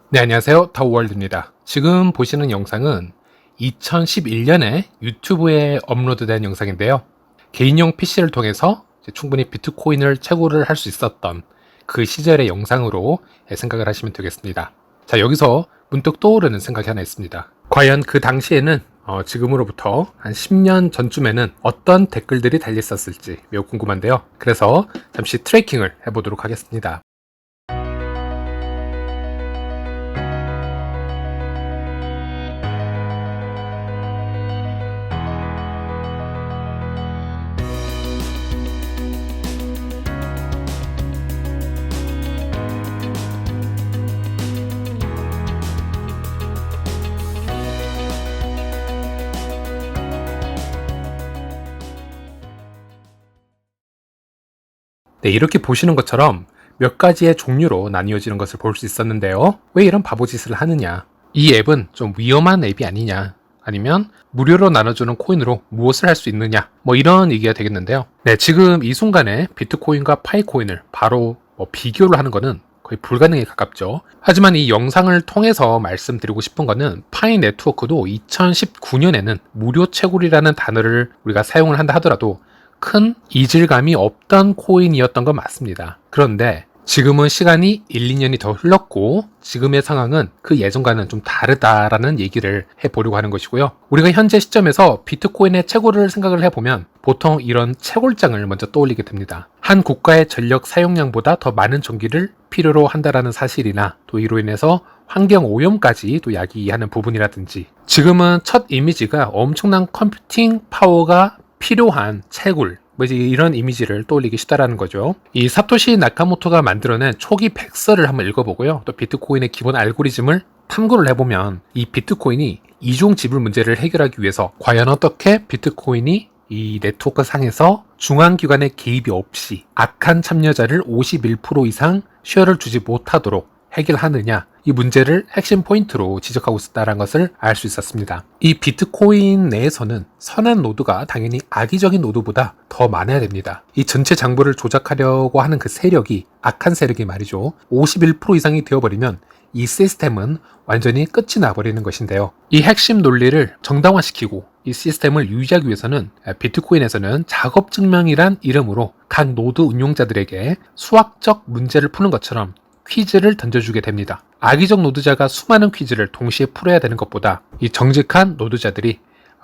네, 안녕하세요. 타워월드입니다. 지금 보시는 영상은 2011년에 유튜브에 업로드된 영상인데요. 개인용 PC를 통해서 충분히 비트코인을 채굴을 할 수 있었던 그 시절의 영상으로 생각을 하시면 되겠습니다. 자, 여기서 문득 떠오르는 생각이 하나 있습니다. 과연 그 당시에는 지금으로부터 한 10년 전쯤에는 어떤 댓글들이 달렸었을지 매우 궁금한데요. 그래서 잠시 트래킹을 해보도록 하겠습니다. 네, 이렇게 보시는 것처럼 몇 가지의 종류로 나뉘어지는 것을 볼 수 있었는데요. 왜 이런 바보짓을 하느냐? 이 앱은 좀 위험한 앱이 아니냐? 아니면 무료로 나눠주는 코인으로 무엇을 할 수 있느냐? 이런 얘기가 되겠는데요. 네, 지금 이 순간에 비트코인과 파이코인을 바로 비교를 하는 것은 거의 불가능에 가깝죠. 하지만 이 영상을 통해서 말씀드리고 싶은 것은 파이 네트워크도 2019년에는 무료 채굴이라는 단어를 우리가 사용을 한다 하더라도 큰 이질감이 없던 코인이었던 건 맞습니다. 그런데 지금은 시간이 1, 2년이 더 흘렀고 지금의 상황은 그 예전과는 좀 다르다라는 얘기를 해보려고 하는 것이고요. 우리가 현재 시점에서 비트코인의 채굴을 생각을 해보면 보통 이런 채굴장을 먼저 떠올리게 됩니다. 한 국가의 전력 사용량보다 더 많은 전기를 필요로 한다라는 사실이나 또 이로 인해서 환경 오염까지 또 야기하는 부분이라든지 지금은 첫 이미지가 엄청난 컴퓨팅 파워가 필요한 채굴 이런 이미지를 떠올리기 쉽다라는 거죠. 이 사토시 나카모토가 만들어낸 초기 백서를 한번 읽어보고요. 또 비트코인의 기본 알고리즘을 탐구를 해보면 이 비트코인이 이중 지불 문제를 해결하기 위해서 과연 어떻게 비트코인이 이 네트워크 상에서 중앙기관의 개입이 없이 악한 참여자를 51% 이상 쉐어를 주지 못하도록 해결하느냐, 이 문제를 핵심 포인트로 지적하고 있었다는 것을 알 수 있었습니다. 이 비트코인 내에서는 선한 노드가 당연히 악의적인 노드보다 더 많아야 됩니다. 이 전체 장부를 조작하려고 하는 그 세력이, 악한 세력이 말이죠, 51% 이상이 되어버리면 이 시스템은 완전히 끝이 나버리는 것인데요. 이 핵심 논리를 정당화시키고 이 시스템을 유지하기 위해서는 비트코인에서는 작업 증명이란 이름으로 각 노드 운용자들에게 수학적 문제를 푸는 것처럼 퀴즈를 던져주게 됩니다. 악의적 노드자가 수많은 퀴즈를 동시에 풀어야 되는 것보다 이 정직한 노드자들이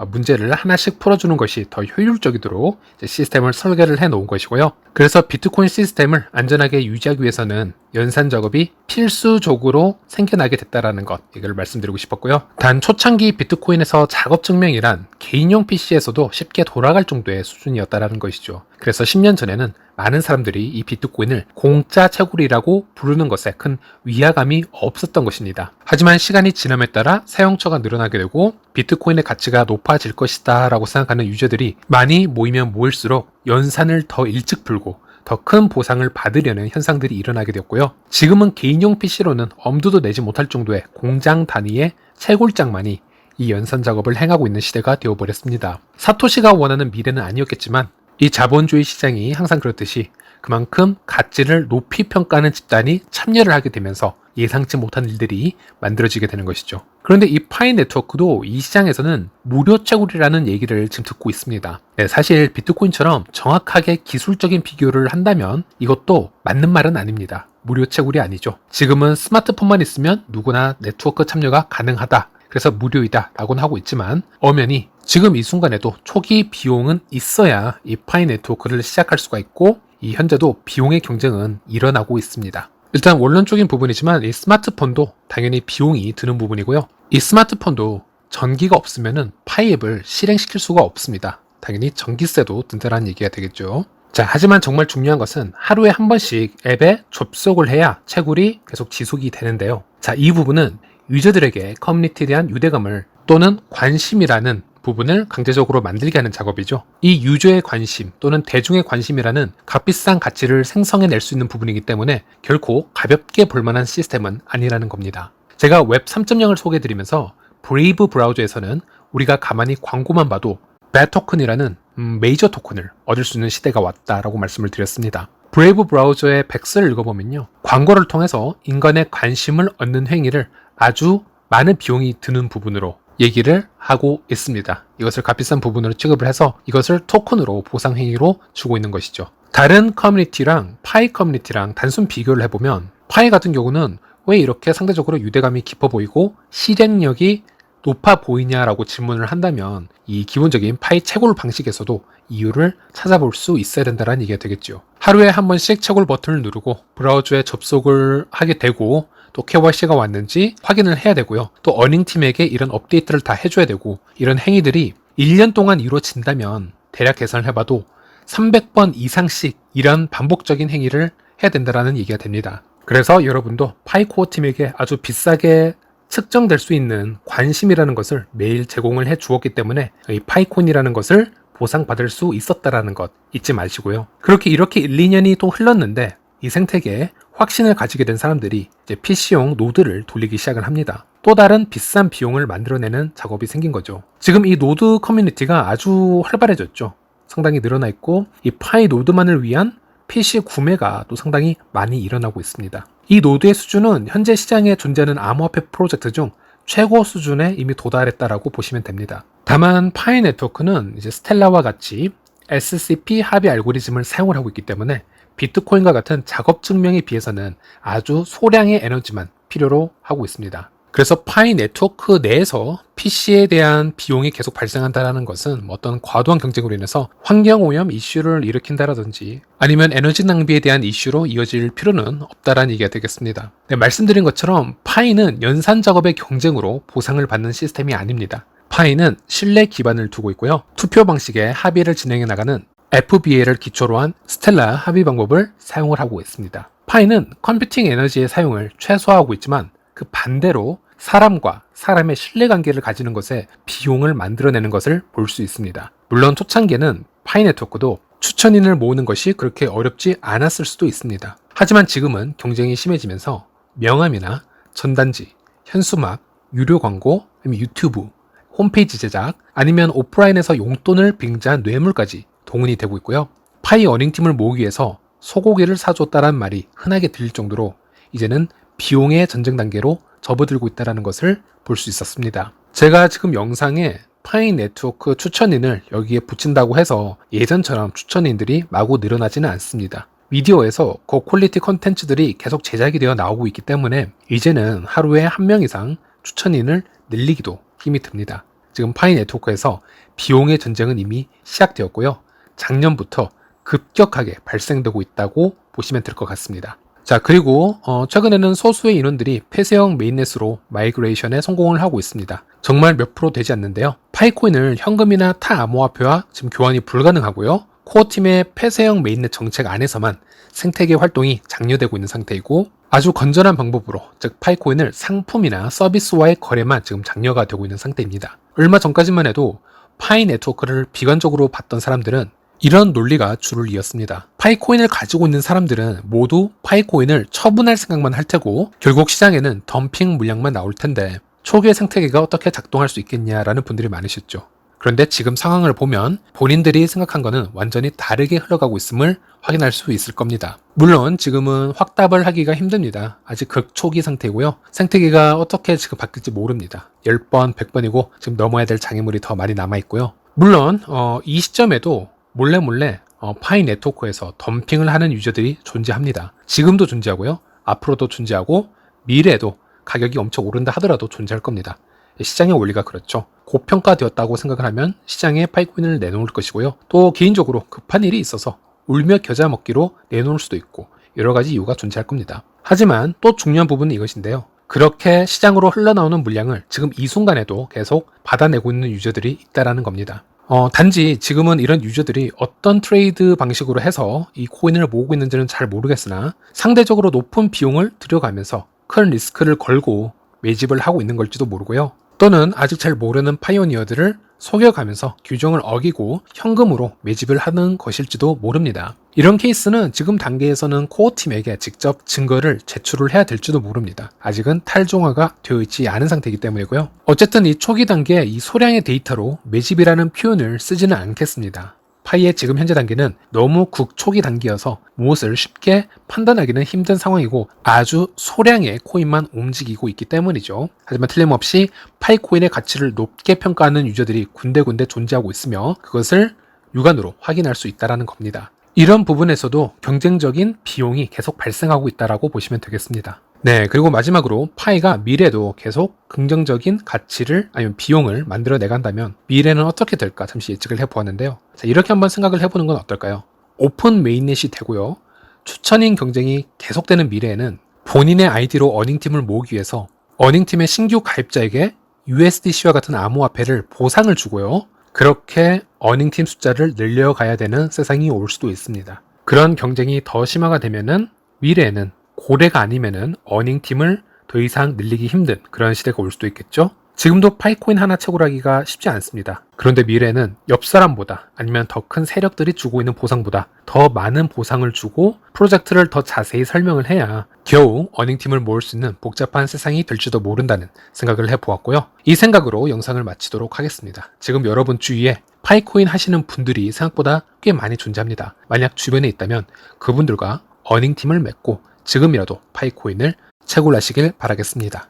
문제를 하나씩 풀어주는 것이 더 효율적이도록 시스템을 설계를 해 놓은 것이고요. 그래서 비트코인 시스템을 안전하게 유지하기 위해서는 연산 작업이 필수적으로 생겨나게 됐다라는 것, 이걸 말씀드리고 싶었고요. 단 초창기 비트코인에서 작업 증명이란 개인용 PC에서도 쉽게 돌아갈 정도의 수준이었다라는 것이죠. 그래서 10년 전에는 많은 사람들이 이 비트코인을 공짜 채굴이라고 부르는 것에 큰 위화감이 없었던 것입니다. 하지만 시간이 지남에 따라 사용처가 늘어나게 되고 비트코인의 가치가 높아질 것이다 라고 생각하는 유저들이 많이 모이면 모일수록 연산을 더 일찍 풀고 더 큰 보상을 받으려는 현상들이 일어나게 되었고요. 지금은 개인용 PC로는 엄두도 내지 못할 정도의 공장 단위의 채굴장만이 이 연산 작업을 행하고 있는 시대가 되어버렸습니다. 사토시가 원하는 미래는 아니었겠지만 이 자본주의 시장이 항상 그렇듯이 그만큼 가치를 높이 평가하는 집단이 참여를 하게 되면서 예상치 못한 일들이 만들어지게 되는 것이죠. 그런데 이 파이 네트워크도 이 시장에서는 무료 채굴이라는 얘기를 지금 듣고 있습니다. 네, 사실 비트코인처럼 정확하게 기술적인 비교를 한다면 이것도 맞는 말은 아닙니다. 무료 채굴이 아니죠. 지금은 스마트폰만 있으면 누구나 네트워크 참여가 가능하다, 그래서 무료이다 라고는 하고 있지만 엄연히 지금 이 순간에도 초기 비용은 있어야 이 파이 네트워크를 시작할 수가 있고 이 현재도 비용의 경쟁은 일어나고 있습니다. 일단 원론적인 부분이지만 이 스마트폰도 당연히 비용이 드는 부분이고요. 이 스마트폰도 전기가 없으면 파이 앱을 실행시킬 수가 없습니다. 당연히 전기세도 든다는 얘기가 되겠죠. 자, 하지만 정말 중요한 것은 하루에 한 번씩 앱에 접속을 해야 채굴이 계속 지속이 되는데요. 자, 이 부분은 유저들에게 커뮤니티에 대한 유대감을 또는 관심이라는 부분을 강제적으로 만들게 하는 작업이죠. 이 유저의 관심 또는 대중의 관심이라는 값비싼 가치를 생성해낼 수 있는 부분이기 때문에 결코 가볍게 볼만한 시스템은 아니라는 겁니다. 제가 웹 3.0을 소개해드리면서 브레이브 브라우저에서는 우리가 가만히 광고만 봐도 배 토큰이라는 메이저 토큰을 얻을 수 있는 시대가 왔다라고 말씀을 드렸습니다. 브레이브 브라우저의 백스를 읽어보면요. 광고를 통해서 인간의 관심을 얻는 행위를 아주 많은 비용이 드는 부분으로 얘기를 하고 있습니다. 이것을 값비싼 부분으로 취급을 해서 이것을 토큰으로 보상 행위로 주고 있는 것이죠. 다른 커뮤니티랑 파이 커뮤니티랑 단순 비교를 해보면 파이 같은 경우는 왜 이렇게 상대적으로 유대감이 깊어 보이고 실행력이 높아 보이냐라고 질문을 한다면 이 기본적인 파이 채굴 방식에서도 이유를 찾아볼 수 있어야 된다는 얘기가 되겠죠. 하루에 한 번씩 채굴 버튼을 누르고 브라우저에 접속을 하게 되고 또 KYC가 왔는지 확인을 해야 되고요. 또 어닝팀에게 이런 업데이트를 다 해줘야 되고 이런 행위들이 1년 동안 이루어진다면 대략 계산을 해봐도 300번 이상씩 이런 반복적인 행위를 해야 된다는 얘기가 됩니다. 그래서 여러분도 파이코어 팀에게 아주 비싸게 측정될 수 있는 관심이라는 것을 매일 제공을 해 주었기 때문에 이 파이콘이라는 것을 보상받을 수 있었다라는 것 잊지 마시고요. 그렇게 이렇게 1, 2년이 또 흘렀는데 이 생태계에 확신을 가지게 된 사람들이 이제 PC용 노드를 돌리기 시작을 합니다. 또 다른 비싼 비용을 만들어내는 작업이 생긴 거죠. 지금 이 노드 커뮤니티가 아주 활발해졌죠. 상당히 늘어나 있고 이 파이 노드만을 위한 PC 구매가 또 상당히 많이 일어나고 있습니다. 이 노드의 수준은 현재 시장에 존재하는 암호화폐 프로젝트 중 최고 수준에 이미 도달했다라고 보시면 됩니다. 다만 파이 네트워크는 이제 스텔라와 같이 SCP 합의 알고리즘을 사용을 하고 있기 때문에 비트코인과 같은 작업 증명에 비해서는 아주 소량의 에너지만 필요로 하고 있습니다. 그래서 파이 네트워크 내에서 PC에 대한 비용이 계속 발생한다는 것은 어떤 과도한 경쟁으로 인해서 환경오염 이슈를 일으킨다든지 아니면 에너지 낭비에 대한 이슈로 이어질 필요는 없다라는 얘기가 되겠습니다. 네, 말씀드린 것처럼 파이는 연산 작업의 경쟁으로 보상을 받는 시스템이 아닙니다. 파이는 신뢰 기반을 두고 있고요. 투표 방식의 합의를 진행해 나가는 FBA를 기초로 한 스텔라 합의 방법을 사용을 하고 있습니다. 파이는 컴퓨팅 에너지의 사용을 최소화하고 있지만 그 반대로 사람과 사람의 신뢰관계를 가지는 것에 비용을 만들어내는 것을 볼 수 있습니다. 물론 초창기에는 파이 네트워크도 추천인을 모으는 것이 그렇게 어렵지 않았을 수도 있습니다. 하지만 지금은 경쟁이 심해지면서 명함이나 전단지, 현수막, 유료 광고, 유튜브, 홈페이지 제작, 아니면 오프라인에서 용돈을 빙자한 뇌물까지 동원이 되고 있고요. 파이 어닝팀을 모으기 위해서 소고기를 사줬다란 말이 흔하게 들릴 정도로 이제는 비용의 전쟁 단계로 접어들고 있다는 것을 볼 수 있었습니다. 제가 지금 영상에 파이 네트워크 추천인을 여기에 붙인다고 해서 예전처럼 추천인들이 마구 늘어나지는 않습니다. 미디어에서 고퀄리티 컨텐츠들이 계속 제작이 되어 나오고 있기 때문에 이제는 하루에 한 명 이상 추천인을 늘리기도 힘이 듭니다. 지금 파이 네트워크에서 비용의 전쟁은 이미 시작되었고요. 작년부터 급격하게 발생되고 있다고 보시면 될 것 같습니다. 자, 그리고 최근에는 소수의 인원들이 폐쇄형 메인넷으로 마이그레이션에 성공을 하고 있습니다. 정말 몇 프로 되지 않는데요. 파이코인을 현금이나 타 암호화폐와 지금 교환이 불가능하고요. 코어팀의 폐쇄형 메인넷 정책 안에서만 생태계 활동이 장려되고 있는 상태이고 아주 건전한 방법으로 즉 파이코인을 상품이나 서비스와의 거래만 지금 장려가 되고 있는 상태입니다. 얼마 전까지만 해도 파이 네트워크를 비관적으로 봤던 사람들은 이런 논리가 줄을 이었습니다. 파이코인을 가지고 있는 사람들은 모두 파이코인을 처분할 생각만 할 테고 결국 시장에는 덤핑 물량만 나올 텐데 초기의 생태계가 어떻게 작동할 수 있겠냐라는 분들이 많으셨죠. 그런데 지금 상황을 보면 본인들이 생각한 것은 완전히 다르게 흘러가고 있음을 확인할 수 있을 겁니다. 물론 지금은 확답을 하기가 힘듭니다. 아직 극초기 상태고요. 생태계가 어떻게 지금 바뀔지 모릅니다. 10번, 100번이고 지금 넘어야 될 장애물이 더 많이 남아있고요. 물론 이 시점에도 몰래 파이 네트워크에서 덤핑을 하는 유저들이 존재합니다. 지금도 존재하고요. 앞으로도 존재하고 미래에도 가격이 엄청 오른다 하더라도 존재할 겁니다. 시장의 원리가 그렇죠. 고평가되었다고 생각을 하면 시장에 파이코인을 내놓을 것이고요. 또 개인적으로 급한 일이 있어서 울며 겨자 먹기로 내놓을 수도 있고 여러 가지 이유가 존재할 겁니다. 하지만 또 중요한 부분은 이것인데요. 그렇게 시장으로 흘러나오는 물량을 지금 이 순간에도 계속 받아내고 있는 유저들이 있다는 겁니다. 단지 지금은 이런 유저들이 어떤 트레이드 방식으로 해서 이 코인을 모으고 있는지는 잘 모르겠으나 상대적으로 높은 비용을 들여가면서 큰 리스크를 걸고 매집을 하고 있는 걸지도 모르고요. 또는 아직 잘 모르는 파이오니어들을 속여가면서 규정을 어기고 현금으로 매집을 하는 것일지도 모릅니다. 이런 케이스는 지금 단계에서는 코어팀에게 직접 증거를 제출을 해야 될지도 모릅니다. 아직은 탈종화가 되어 있지 않은 상태이기 때문이고요. 어쨌든 이 초기 단계에 이 소량의 데이터로 매집이라는 표현을 쓰지는 않겠습니다. 파이의 지금 현재 단계는 너무 극초기 단계여서 무엇을 쉽게 판단하기는 힘든 상황이고 아주 소량의 코인만 움직이고 있기 때문이죠. 하지만 틀림없이 파이 코인의 가치를 높게 평가하는 유저들이 군데군데 존재하고 있으며 그것을 육안으로 확인할 수 있다는 겁니다. 이런 부분에서도 경쟁적인 비용이 계속 발생하고 있다고 보시면 되겠습니다. 네, 그리고 마지막으로 파이가 미래도 계속 긍정적인 가치를 아니면 비용을 만들어 내간다면 미래는 어떻게 될까 잠시 예측을 해보았는데요. 자, 이렇게 한번 생각을 해보는 건 어떨까요? 오픈 메인넷이 되고요. 추천인 경쟁이 계속되는 미래에는 본인의 아이디로 어닝팀을 모으기 위해서 어닝팀의 신규 가입자에게 USDC와 같은 암호화폐를 보상을 주고요. 그렇게 어닝팀 숫자를 늘려가야 되는 세상이 올 수도 있습니다. 그런 경쟁이 더 심화가 되면은 미래에는 고래가 아니면은 어닝팀을 더 이상 늘리기 힘든 그런 시대가 올 수도 있겠죠. 지금도 파이코인 하나 채굴하기가 쉽지 않습니다. 그런데 미래는 옆 사람보다 아니면 더 큰 세력들이 주고 있는 보상보다 더 많은 보상을 주고 프로젝트를 더 자세히 설명을 해야 겨우 어닝팀을 모을 수 있는 복잡한 세상이 될지도 모른다는 생각을 해보았고요. 이 생각으로 영상을 마치도록 하겠습니다. 지금 여러분 주위에 파이코인 하시는 분들이 생각보다 꽤 많이 존재합니다. 만약 주변에 있다면 그분들과 어닝팀을 맺고 지금이라도 파이코인을 채굴하시길 바라겠습니다.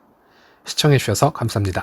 시청해주셔서 감사합니다.